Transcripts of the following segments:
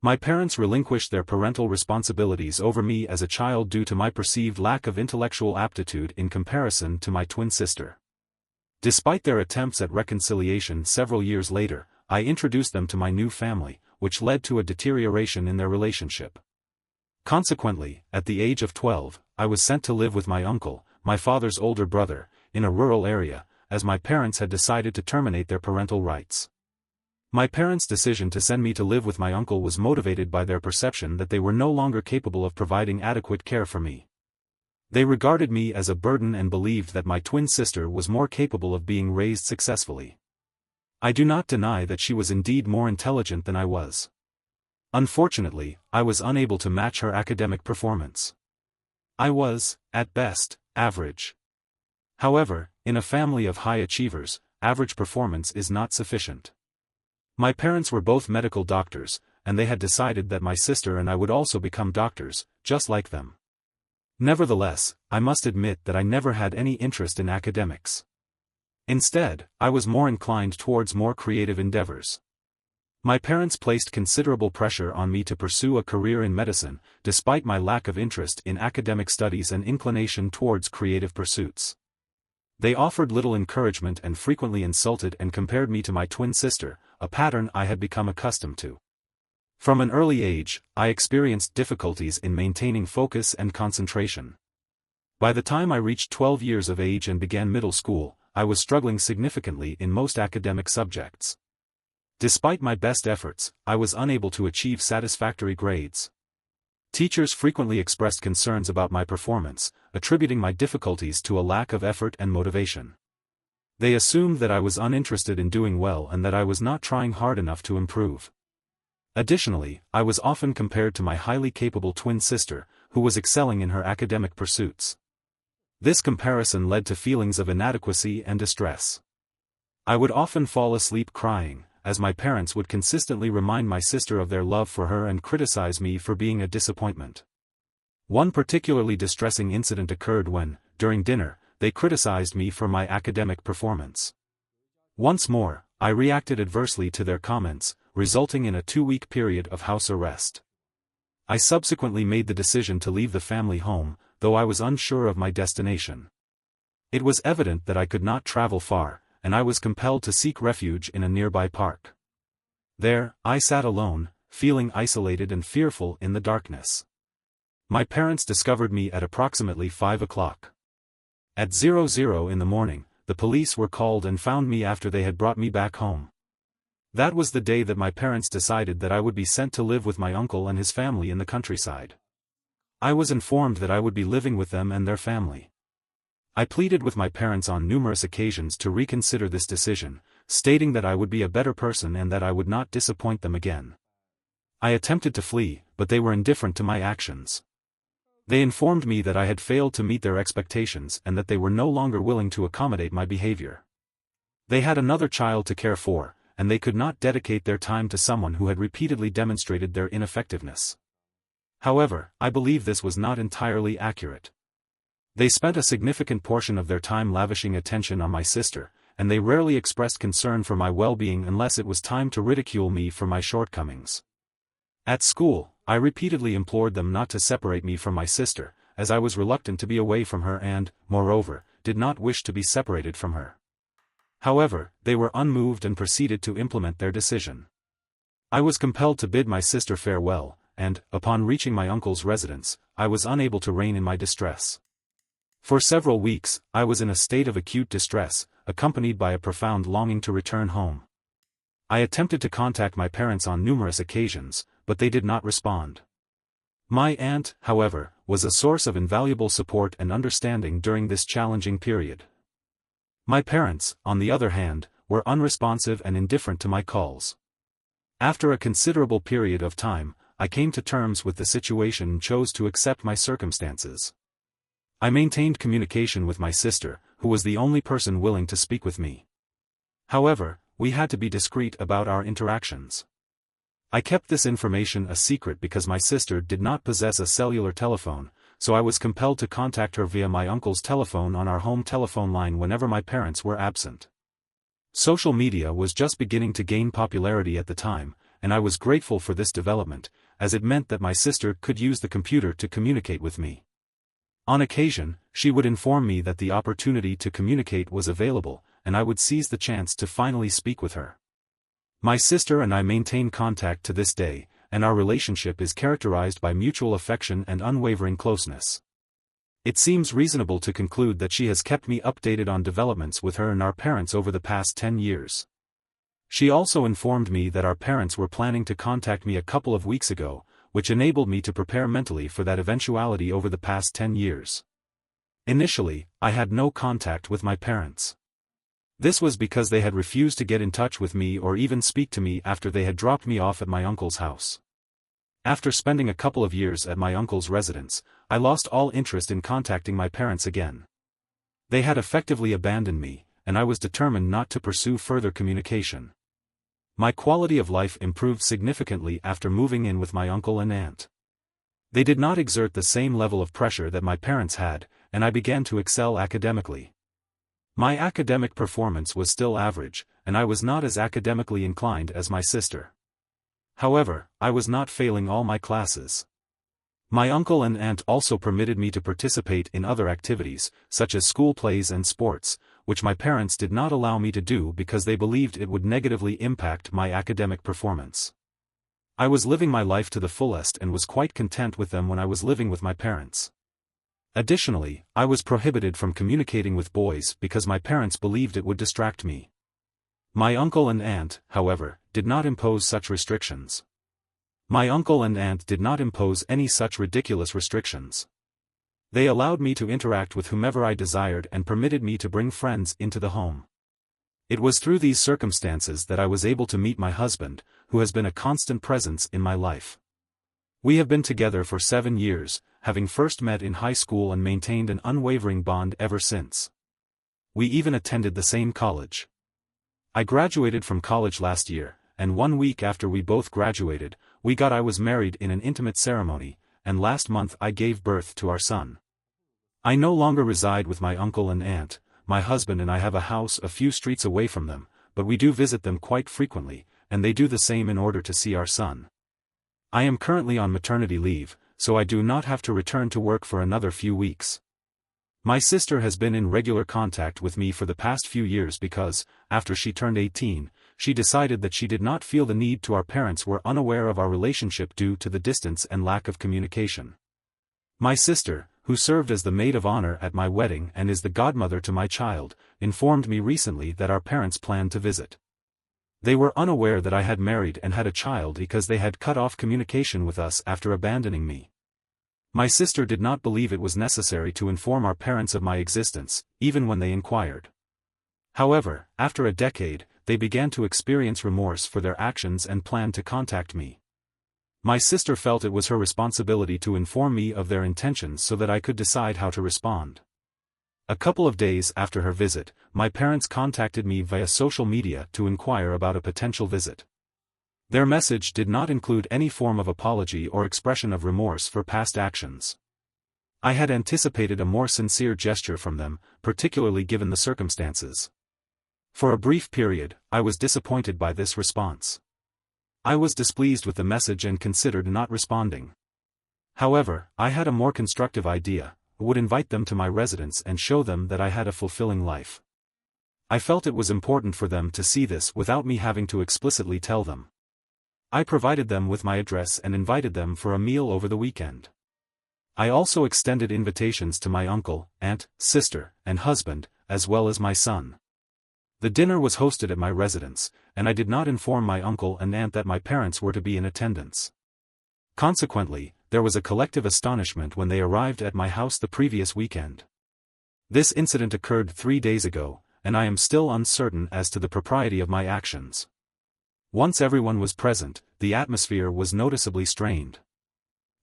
My parents relinquished their parental responsibilities over me as a child due to my perceived lack of intellectual aptitude in comparison to my twin sister. Despite their attempts at reconciliation several years later, I introduced them to my new family, which led to a deterioration in their relationship. Consequently, at the age of 12, I was sent to live with my uncle, my father's older brother, in a rural area, as my parents had decided to terminate their parental rights. My parents' decision to send me to live with my uncle was motivated by their perception that they were no longer capable of providing adequate care for me. They regarded me as a burden and believed that my twin sister was more capable of being raised successfully. I do not deny that she was indeed more intelligent than I was. Unfortunately, I was unable to match her academic performance. I was, at best, average. However, in a family of high achievers, average performance is not sufficient. My parents were both medical doctors, and they had decided that my sister and I would also become doctors, just like them. Nevertheless, I must admit that I never had any interest in academics. Instead, I was more inclined towards more creative endeavors. My parents placed considerable pressure on me to pursue a career in medicine, despite my lack of interest in academic studies and inclination towards creative pursuits. They offered little encouragement and frequently insulted and compared me to my twin sister, a pattern I had become accustomed to. From an early age, I experienced difficulties in maintaining focus and concentration. By the time I reached 12 years of age and began middle school, I was struggling significantly in most academic subjects. Despite my best efforts, I was unable to achieve satisfactory grades. Teachers frequently expressed concerns about my performance, attributing my difficulties to a lack of effort and motivation. They assumed that I was uninterested in doing well and that I was not trying hard enough to improve. Additionally, I was often compared to my highly capable twin sister, who was excelling in her academic pursuits. This comparison led to feelings of inadequacy and distress. I would often fall asleep crying, as my parents would consistently remind my sister of their love for her and criticize me for being a disappointment. One particularly distressing incident occurred when, during dinner, they criticized me for my academic performance. Once more, I reacted adversely to their comments, resulting in a 2-week period of house arrest. I subsequently made the decision to leave the family home, though I was unsure of my destination. It was evident that I could not travel far, and I was compelled to seek refuge in a nearby park. There, I sat alone, feeling isolated and fearful in the darkness. My parents discovered me at approximately 5 o'clock. At 00 in the morning, the police were called and found me after they had brought me back home. That was the day that my parents decided that I would be sent to live with my uncle and his family in the countryside. I was informed that I would be living with them and their family. I pleaded with my parents on numerous occasions to reconsider this decision, stating that I would be a better person and that I would not disappoint them again. I attempted to flee, but they were indifferent to my actions. They informed me that I had failed to meet their expectations and that they were no longer willing to accommodate my behavior. They had another child to care for, and they could not dedicate their time to someone who had repeatedly demonstrated their ineffectiveness. However, I believe this was not entirely accurate. They spent a significant portion of their time lavishing attention on my sister, and they rarely expressed concern for my well-being unless it was time to ridicule me for my shortcomings. At school, I repeatedly implored them not to separate me from my sister, as I was reluctant to be away from her and, moreover, did not wish to be separated from her. However, they were unmoved and proceeded to implement their decision. I was compelled to bid my sister farewell, and, upon reaching my uncle's residence, I was unable to rein in my distress. For several weeks, I was in a state of acute distress, accompanied by a profound longing to return home. I attempted to contact my parents on numerous occasions, but they did not respond. My aunt, however, was a source of invaluable support and understanding during this challenging period. My parents, on the other hand, were unresponsive and indifferent to my calls. After a considerable period of time, I came to terms with the situation and chose to accept my circumstances. I maintained communication with my sister, who was the only person willing to speak with me. However, we had to be discreet about our interactions. I kept this information a secret because my sister did not possess a cellular telephone, so I was compelled to contact her via my uncle's telephone on our home telephone line whenever my parents were absent. Social media was just beginning to gain popularity at the time, and I was grateful for this development, as it meant that my sister could use the computer to communicate with me. On occasion, she would inform me that the opportunity to communicate was available, and I would seize the chance to finally speak with her. My sister and I maintain contact to this day, and our relationship is characterized by mutual affection and unwavering closeness. It seems reasonable to conclude that she has kept me updated on developments with her and our parents over the past 10 years. She also informed me that our parents were planning to contact me a couple of weeks ago, which enabled me to prepare mentally for that eventuality over the past 10 years. Initially, I had no contact with my parents. This was because they had refused to get in touch with me or even speak to me after they had dropped me off at my uncle's house. After spending a couple of years at my uncle's residence, I lost all interest in contacting my parents again. They had effectively abandoned me, and I was determined not to pursue further communication. My quality of life improved significantly after moving in with my uncle and aunt. They did not exert the same level of pressure that my parents had, and I began to excel academically. My academic performance was still average, and I was not as academically inclined as my sister. However, I was not failing all my classes. My uncle and aunt also permitted me to participate in other activities, such as school plays and sports, which my parents did not allow me to do because they believed it would negatively impact my academic performance. I was living my life to the fullest and was quite content with them when I was living with my parents. Additionally, I was prohibited from communicating with boys because my parents believed it would distract me. My uncle and aunt, however, did not impose such restrictions. My uncle and aunt did not impose any such ridiculous restrictions. They allowed me to interact with whomever I desired and permitted me to bring friends into the home. It was through these circumstances that I was able to meet my husband, who has been a constant presence in my life. We have been together for 7 years, having first met in high school and maintained an unwavering bond ever since. We even attended the same college. I graduated from college last year, and 1 week after we both graduated, I was married in an intimate ceremony, and last month I gave birth to our son. I no longer reside with my uncle and aunt. My husband and I have a house a few streets away from them, but we do visit them quite frequently, and they do the same in order to see our son. I am currently on maternity leave, so I do not have to return to work for another few weeks. My sister has been in regular contact with me for the past few years because, after she turned 18, she decided that she did not feel the need to. Our parents were unaware of our relationship due to the distance and lack of communication. My sister, who served as the maid of honor at my wedding and is the godmother to my child, informed me recently that our parents planned to visit. They were unaware that I had married and had a child because they had cut off communication with us after abandoning me. My sister did not believe it was necessary to inform our parents of my existence, even when they inquired. However, after a decade, they began to experience remorse for their actions and planned to contact me. My sister felt it was her responsibility to inform me of their intentions so that I could decide how to respond. A couple of days after her visit, my parents contacted me via social media to inquire about a potential visit. Their message did not include any form of apology or expression of remorse for past actions. I had anticipated a more sincere gesture from them, particularly given the circumstances. For a brief period, I was disappointed by this response. I was displeased with the message and considered not responding. However, I had a more constructive idea. I would invite them to my residence and show them that I had a fulfilling life. I felt it was important for them to see this without me having to explicitly tell them. I provided them with my address and invited them for a meal over the weekend. I also extended invitations to my uncle, aunt, sister, and husband, as well as my son. The dinner was hosted at my residence, and I did not inform my uncle and aunt that my parents were to be in attendance. Consequently, there was a collective astonishment when they arrived at my house the previous weekend. This incident occurred 3 days ago, and I am still uncertain as to the propriety of my actions. Once everyone was present, the atmosphere was noticeably strained.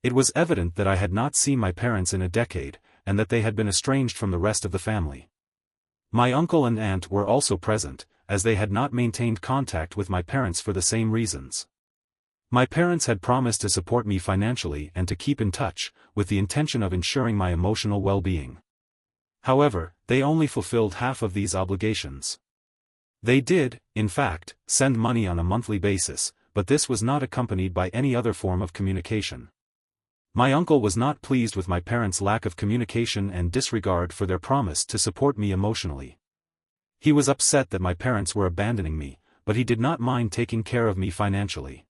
It was evident that I had not seen my parents in a decade, and that they had been estranged from the rest of the family. My uncle and aunt were also present, as they had not maintained contact with my parents for the same reasons. My parents had promised to support me financially and to keep in touch, with the intention of ensuring my emotional well-being. However, they only fulfilled half of these obligations. They did, in fact, send money on a monthly basis, but this was not accompanied by any other form of communication. My uncle was not pleased with my parents' lack of communication and disregard for their promise to support me emotionally. He was upset that my parents were abandoning me, but he did not mind taking care of me financially.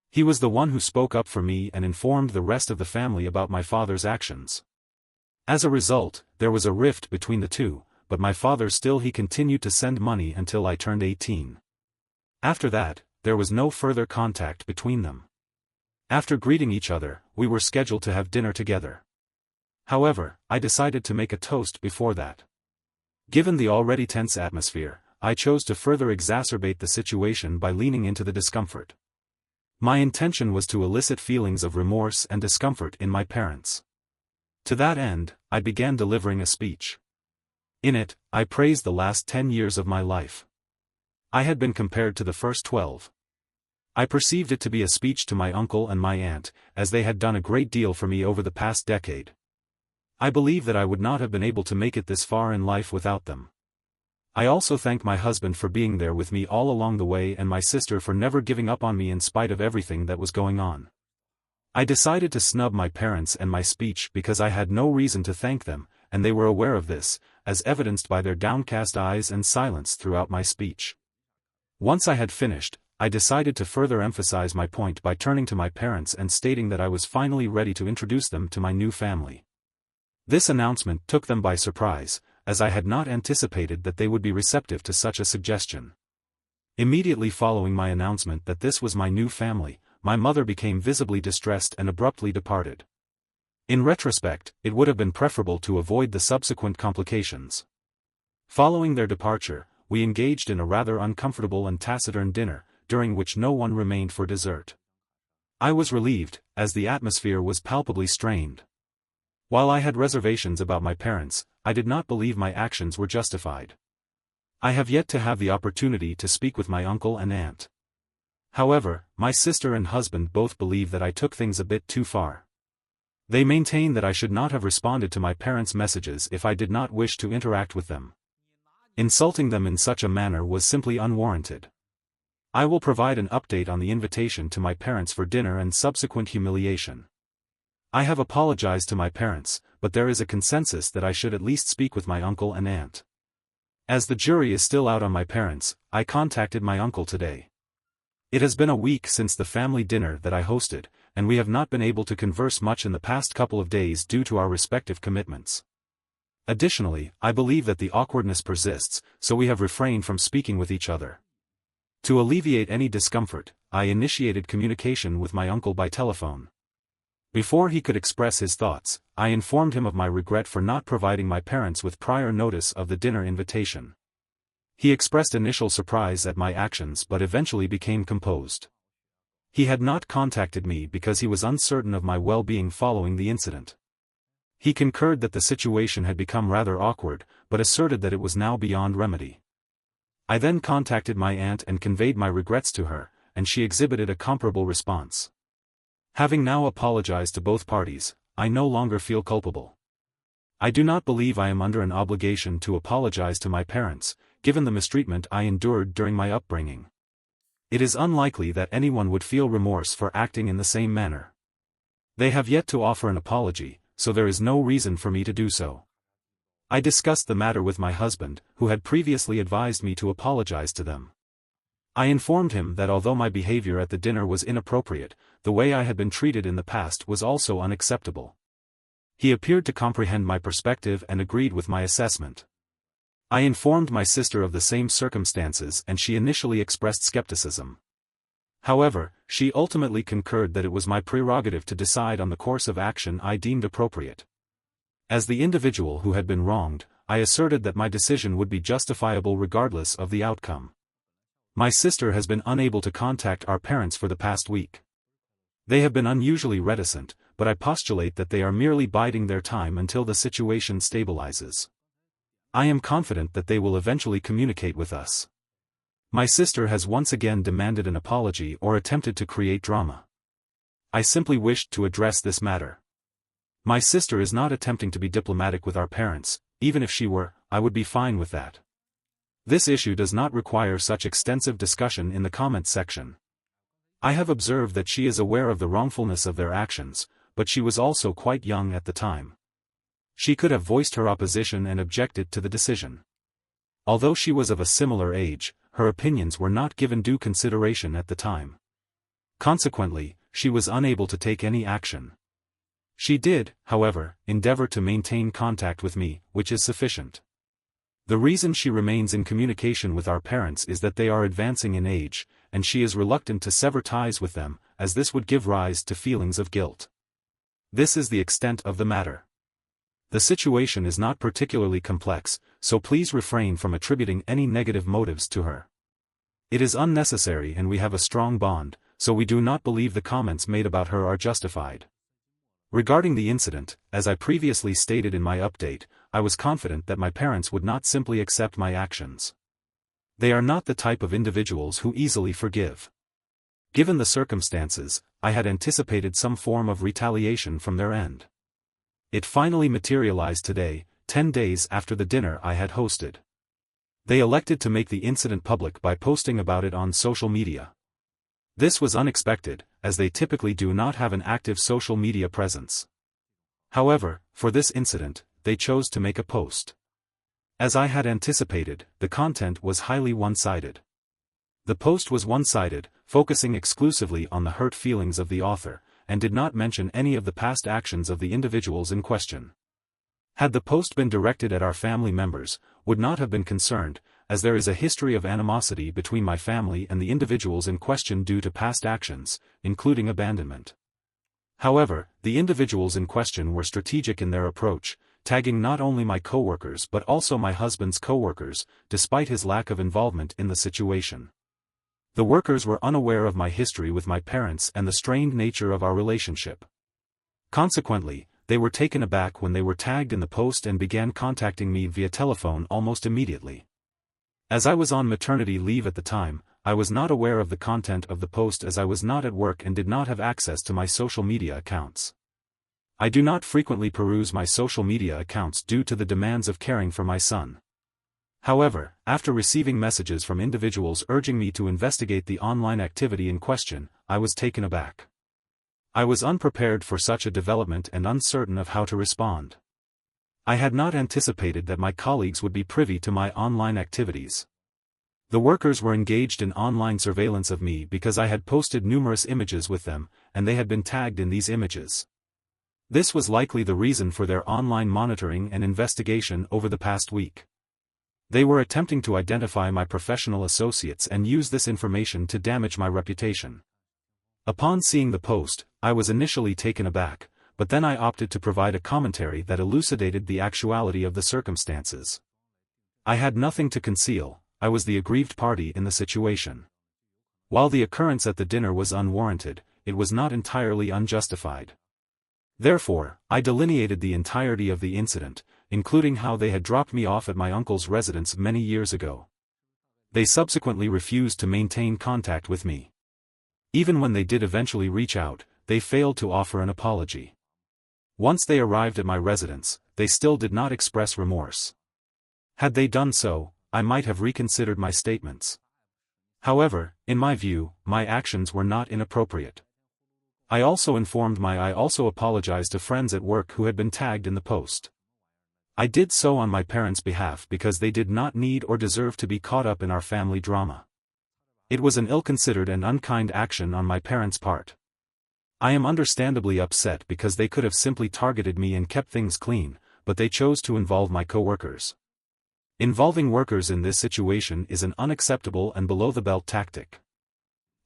He was the one who spoke up for me and informed the rest of the family about my father's actions. As a result, there was a rift between the two, but my father he continued to send money until I turned 18. After that, there was no further contact between them. After greeting each other, we were scheduled to have dinner together. However, I decided to make a toast before that. Given the already tense atmosphere, I chose to further exacerbate the situation by leaning into the discomfort. My intention was to elicit feelings of remorse and discomfort in my parents. To that end, I began delivering a speech. In it, I praised the last 10 years of my life. I had been compared to the first 12. I perceived it to be a speech to my uncle and my aunt, as they had done a great deal for me over the past decade. I believe that I would not have been able to make it this far in life without them. I also thank my husband for being there with me all along the way and my sister for never giving up on me in spite of everything that was going on. I decided to snub my parents and my speech because I had no reason to thank them, and they were aware of this, as evidenced by their downcast eyes and silence throughout my speech. Once I had finished, I decided to further emphasize my point by turning to my parents and stating that I was finally ready to introduce them to my new family. This announcement took them by surprise, as I had not anticipated that they would be receptive to such a suggestion. Immediately following my announcement that this was my new family, my mother became visibly distressed and abruptly departed. In retrospect, it would have been preferable to avoid the subsequent complications. Following their departure, we engaged in a rather uncomfortable and taciturn dinner, during which no one remained for dessert. I was relieved, as the atmosphere was palpably strained. While I had reservations about my parents, I did not believe my actions were justified. I have yet to have the opportunity to speak with my uncle and aunt. However, my sister and husband both believe that I took things a bit too far. They maintain that I should not have responded to my parents' messages if I did not wish to interact with them. Insulting them in such a manner was simply unwarranted. I will provide an update on the invitation to my parents for dinner and subsequent humiliation. I have apologized to my parents, but there is a consensus that I should at least speak with my uncle and aunt. As the jury is still out on my parents, I contacted my uncle today. It has been a week since the family dinner that I hosted, and we have not been able to converse much in the past couple of days due to our respective commitments. Additionally, I believe that the awkwardness persists, so we have refrained from speaking with each other. To alleviate any discomfort, I initiated communication with my uncle by telephone. Before he could express his thoughts, I informed him of my regret for not providing my parents with prior notice of the dinner invitation. He expressed initial surprise at my actions but eventually became composed. He had not contacted me because he was uncertain of my well-being following the incident. He concurred that the situation had become rather awkward, but asserted that it was now beyond remedy. I then contacted my aunt and conveyed my regrets to her, and she exhibited a comparable response. Having now apologized to both parties, I no longer feel culpable. I do not believe I am under an obligation to apologize to my parents, given the mistreatment I endured during my upbringing. It is unlikely that anyone would feel remorse for acting in the same manner. They have yet to offer an apology, so there is no reason for me to do so. I discussed the matter with my husband, who had previously advised me to apologize to them. I informed him that although my behavior at the dinner was inappropriate, the way I had been treated in the past was also unacceptable. He appeared to comprehend my perspective and agreed with my assessment. I informed my sister of the same circumstances and she initially expressed skepticism. However, she ultimately concurred that it was my prerogative to decide on the course of action I deemed appropriate. As the individual who had been wronged, I asserted that my decision would be justifiable regardless of the outcome. My sister has been unable to contact our parents for the past week. They have been unusually reticent, but I postulate that they are merely biding their time until the situation stabilizes. I am confident that they will eventually communicate with us. My sister has once again demanded an apology or attempted to create drama. I simply wished to address this matter. My sister is not attempting to be diplomatic with our parents. Even if she were, I would be fine with that. This issue does not require such extensive discussion in the comments section. I have observed that she is aware of the wrongfulness of their actions, but she was also quite young at the time. She could have voiced her opposition and objected to the decision. Although she was of a similar age, her opinions were not given due consideration at the time. Consequently, she was unable to take any action. She did, however, endeavor to maintain contact with me, which is sufficient. The reason she remains in communication with our parents is that they are advancing in age, and she is reluctant to sever ties with them, as this would give rise to feelings of guilt. This is the extent of the matter. The situation is not particularly complex, so please refrain from attributing any negative motives to her. It is unnecessary and we have a strong bond, so we do not believe the comments made about her are justified. Regarding the incident, as I previously stated in my update, I was confident that my parents would not simply accept my actions. They are not the type of individuals who easily forgive. Given the circumstances, I had anticipated some form of retaliation from their end. It finally materialized today, 10 days after the dinner I had hosted. They elected to make the incident public by posting about it on social media. This was unexpected, as they typically do not have an active social media presence. However, for this incident, they chose to make a post. As I had anticipated, the content was highly one-sided. The post was one-sided, focusing exclusively on the hurt feelings of the author, and did not mention any of the past actions of the individuals in question. Had the post been directed at our family members, would not have been concerned, as there is a history of animosity between my family and the individuals in question due to past actions, including abandonment. However, the individuals in question were strategic in their approach, tagging not only my coworkers but also my husband's coworkers, despite his lack of involvement in the situation. The workers were unaware of my history with my parents and the strained nature of our relationship. Consequently, they were taken aback when they were tagged in the post and began contacting me via telephone almost immediately. As I was on maternity leave at the time, I was not aware of the content of the post as I was not at work and did not have access to my social media accounts. I do not frequently peruse my social media accounts due to the demands of caring for my son. However, after receiving messages from individuals urging me to investigate the online activity in question, I was taken aback. I was unprepared for such a development and uncertain of how to respond. I had not anticipated that my colleagues would be privy to my online activities. The workers were engaged in online surveillance of me because I had posted numerous images with them, and they had been tagged in these images. This was likely the reason for their online monitoring and investigation over the past week. They were attempting to identify my professional associates and use this information to damage my reputation. Upon seeing the post, I was initially taken aback, but then I opted to provide a commentary that elucidated the actuality of the circumstances. I had nothing to conceal, I was the aggrieved party in the situation. While the occurrence at the dinner was unwarranted, it was not entirely unjustified. Therefore, I delineated the entirety of the incident, including how they had dropped me off at my uncle's residence many years ago. They subsequently refused to maintain contact with me. Even when they did eventually reach out, they failed to offer an apology. Once they arrived at my residence, they still did not express remorse. Had they done so, I might have reconsidered my statements. However, in my view, my actions were not inappropriate. I also apologized to friends at work who had been tagged in the post. I did so on my parents' behalf because they did not need or deserve to be caught up in our family drama. It was an ill-considered and unkind action on my parents' part. I am understandably upset because they could have simply targeted me and kept things clean, but they chose to involve my coworkers. Involving workers in this situation is an unacceptable and below-the-belt tactic.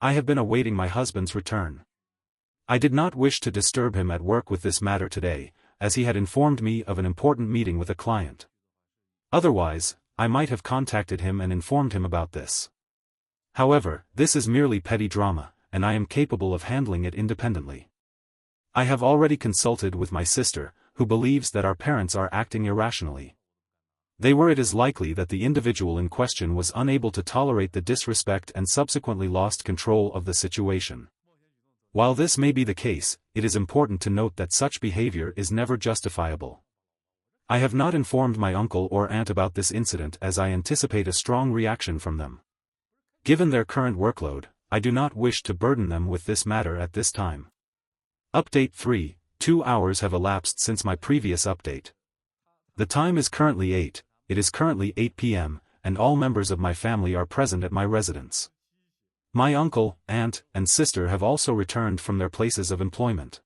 I have been awaiting my husband's return. I did not wish to disturb him at work with this matter today, as he had informed me of an important meeting with a client. Otherwise, I might have contacted him and informed him about this. However, this is merely petty drama, and I am capable of handling it independently. I have already consulted with my sister, who believes that our parents are acting irrationally. It is likely that the individual in question was unable to tolerate the disrespect and subsequently lost control of the situation. While this may be the case, it is important to note that such behavior is never justifiable. I have not informed my uncle or aunt about this incident as I anticipate a strong reaction from them. Given their current workload, I do not wish to burden them with this matter at this time. Update 3. 2 hours have elapsed since my previous update. The time is currently 8, it is currently 8 p.m., and all members of my family are present at my residence. My uncle, aunt, and sister have also returned from their places of employment.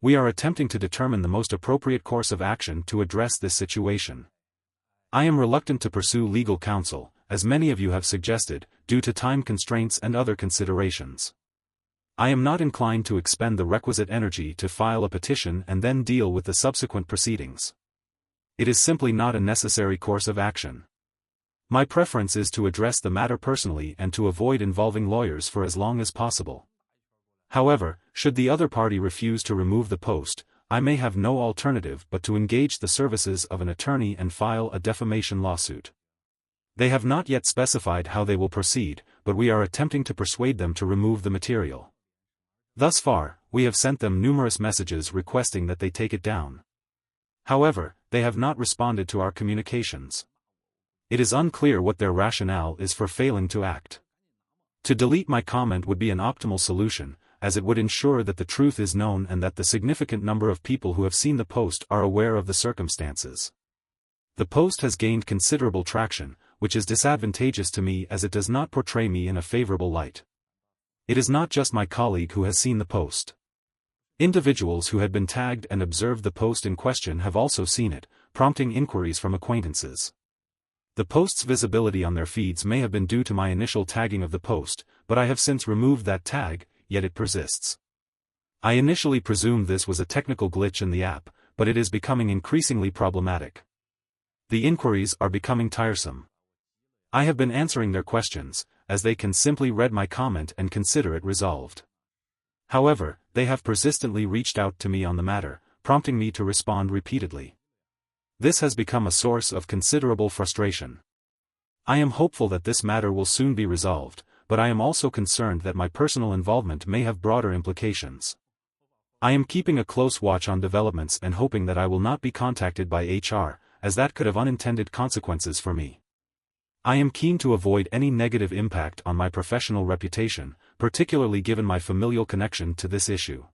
We are attempting to determine the most appropriate course of action to address this situation. I am reluctant to pursue legal counsel, as many of you have suggested, due to time constraints and other considerations. I am not inclined to expend the requisite energy to file a petition and then deal with the subsequent proceedings. It is simply not a necessary course of action. My preference is to address the matter personally and to avoid involving lawyers for as long as possible. However, should the other party refuse to remove the post, I may have no alternative but to engage the services of an attorney and file a defamation lawsuit. They have not yet specified how they will proceed, but we are attempting to persuade them to remove the material. Thus far, we have sent them numerous messages requesting that they take it down. However, they have not responded to our communications. It is unclear what their rationale is for failing to act. To delete my comment would be an optimal solution, as it would ensure that the truth is known and that the significant number of people who have seen the post are aware of the circumstances. The post has gained considerable traction, which is disadvantageous to me as it does not portray me in a favorable light. It is not just my colleague who has seen the post. Individuals who had been tagged and observed the post in question have also seen it, prompting inquiries from acquaintances. The post's visibility on their feeds may have been due to my initial tagging of the post, but I have since removed that tag, yet it persists. I initially presumed this was a technical glitch in the app, but it is becoming increasingly problematic. The inquiries are becoming tiresome. I have been answering their questions, as they can simply read my comment and consider it resolved. However, they have persistently reached out to me on the matter, prompting me to respond repeatedly. This has become a source of considerable frustration. I am hopeful that this matter will soon be resolved, but I am also concerned that my personal involvement may have broader implications. I am keeping a close watch on developments and hoping that I will not be contacted by HR, as that could have unintended consequences for me. I am keen to avoid any negative impact on my professional reputation, particularly given my familial connection to this issue.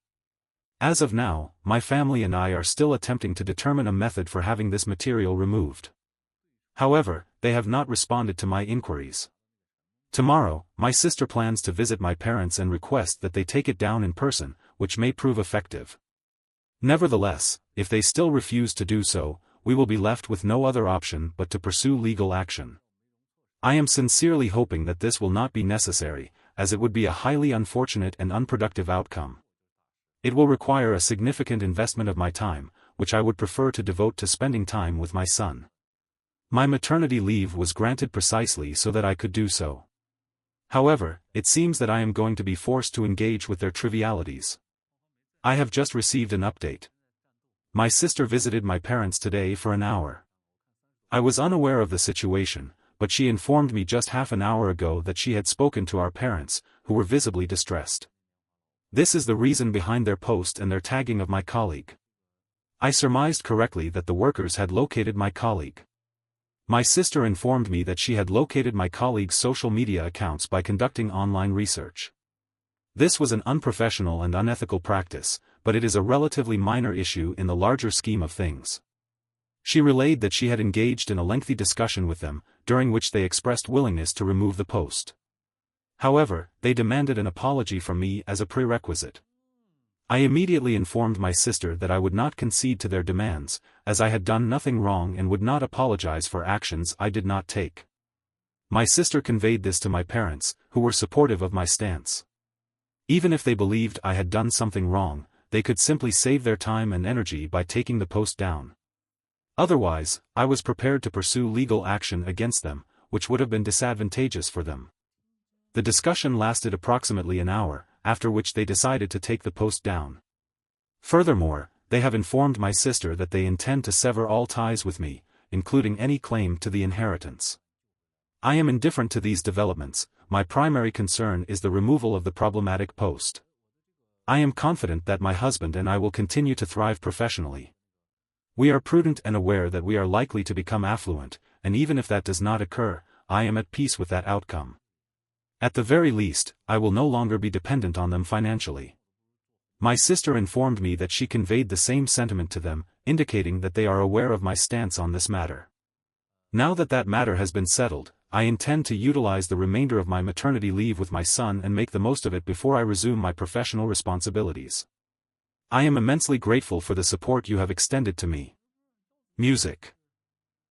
As of now, my family and I are still attempting to determine a method for having this material removed. However, they have not responded to my inquiries. Tomorrow, my sister plans to visit my parents and request that they take it down in person, which may prove effective. Nevertheless, if they still refuse to do so, we will be left with no other option but to pursue legal action. I am sincerely hoping that this will not be necessary, as it would be a highly unfortunate and unproductive outcome. It will require a significant investment of my time, which I would prefer to devote to spending time with my son. My maternity leave was granted precisely so that I could do so. However, it seems that I am going to be forced to engage with their trivialities. I have just received an update. My sister visited my parents today for an hour. I was unaware of the situation, but she informed me just half an hour ago that she had spoken to our parents, who were visibly distressed. This is the reason behind their post and their tagging of my colleague. I surmised correctly that the workers had located my colleague. My sister informed me that she had located my colleague's social media accounts by conducting online research. This was an unprofessional and unethical practice, but it is a relatively minor issue in the larger scheme of things. She relayed that she had engaged in a lengthy discussion with them, during which they expressed willingness to remove the post. However, they demanded an apology from me as a prerequisite. I immediately informed my sister that I would not concede to their demands, as I had done nothing wrong and would not apologize for actions I did not take. My sister conveyed this to my parents, who were supportive of my stance. Even if they believed I had done something wrong, they could simply save their time and energy by taking the post down. Otherwise, I was prepared to pursue legal action against them, which would have been disadvantageous for them. The discussion lasted approximately an hour, after which they decided to take the post down. Furthermore, they have informed my sister that they intend to sever all ties with me, including any claim to the inheritance. I am indifferent to these developments, my primary concern is the removal of the problematic post. I am confident that my husband and I will continue to thrive professionally. We are prudent and aware that we are likely to become affluent, and even if that does not occur, I am at peace with that outcome. At the very least, I will no longer be dependent on them financially. My sister informed me that she conveyed the same sentiment to them, indicating that they are aware of my stance on this matter. Now that that matter has been settled, I intend to utilize the remainder of my maternity leave with my son and make the most of it before I resume my professional responsibilities. I am immensely grateful for the support you have extended to me. Music.